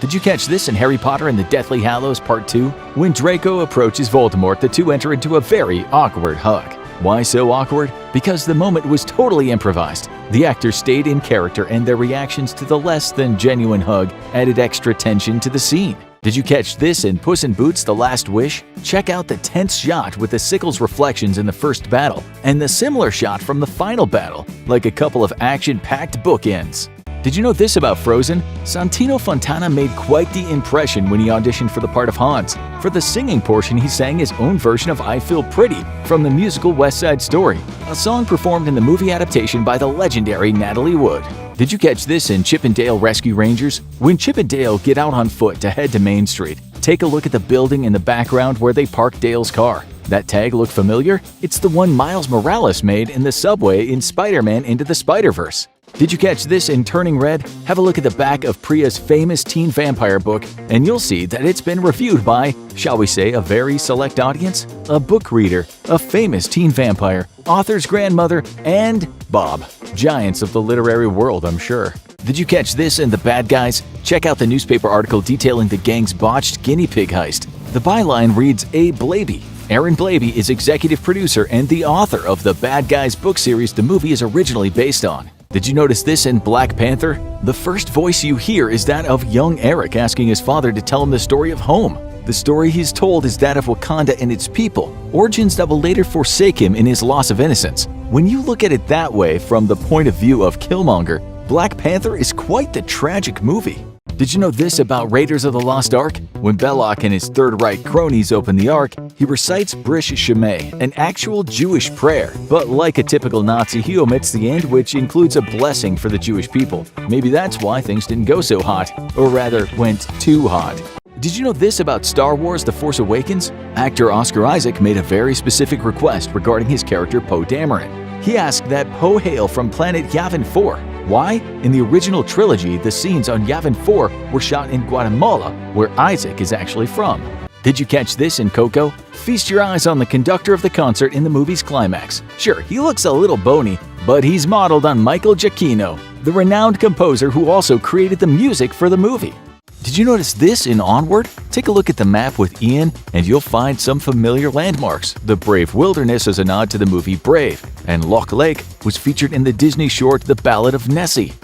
Did you catch this in Harry Potter and the Deathly Hallows Part 2? When Draco approaches Voldemort, the two enter into a very awkward hug. Why so awkward? Because the moment was totally improvised. The actors stayed in character and their reactions to the less than genuine hug added extra tension to the scene. Did you catch this in Puss in Boots: The Last Wish? Check out the tense shot with the sickle's reflections in the first battle, and the similar shot from the final battle, like a couple of action-packed bookends. Did you know this about Frozen? Santino Fontana made quite the impression when he auditioned for the part of Hans. For the singing portion, he sang his own version of I Feel Pretty from the musical West Side Story, a song performed in the movie adaptation by the legendary Natalie Wood. Did you catch this in Chip and Dale Rescue Rangers? When Chip and Dale get out on foot to head to Main Street, take a look at the building in the background where they park Dale's car. That tag look familiar? It's the one Miles Morales made in the subway in Spider-Man Into the Spider-Verse. Did you catch this in Turning Red? Have a look at the back of Priya's famous teen vampire book, and you'll see that it's been reviewed by, shall we say, a very select audience? A book reader, a famous teen vampire, author's grandmother, and Bob. Giants of the literary world, I'm sure. Did you catch this in The Bad Guys? Check out the newspaper article detailing the gang's botched guinea pig heist. The byline reads Abe Blaby. Aaron Blaby is executive producer and the author of the Bad Guys book series the movie is originally based on. Did you notice this in Black Panther? The first voice you hear is that of young Eric asking his father to tell him the story of home. The story he's told is that of Wakanda and its people, origins that will later forsake him in his loss of innocence. When you look at it that way, from the point of view of Killmonger, Black Panther is quite the tragic movie. Did you know this about Raiders of the Lost Ark? When Belloc and his Third Reich cronies open the Ark, he recites Brish Shemay, an actual Jewish prayer. But like a typical Nazi, he omits the end, which includes a blessing for the Jewish people. Maybe that's why things didn't go so hot, or rather, went too hot. Did you know this about Star Wars: The Force Awakens? Actor Oscar Isaac made a very specific request regarding his character Poe Dameron. He asked that Poe hail from planet Yavin 4. Why? In the original trilogy, the scenes on Yavin 4 were shot in Guatemala, where Isaac is actually from. Did you catch this in Coco? Feast your eyes on the conductor of the concert in the movie's climax. Sure, he looks a little bony, but he's modeled on Michael Giacchino, the renowned composer who also created the music for the movie. Did you notice this in Onward? Take a look at the map with Ian and you'll find some familiar landmarks. The Brave Wilderness is a nod to the movie Brave, and Loch Lake was featured in the Disney short The Ballad of Nessie.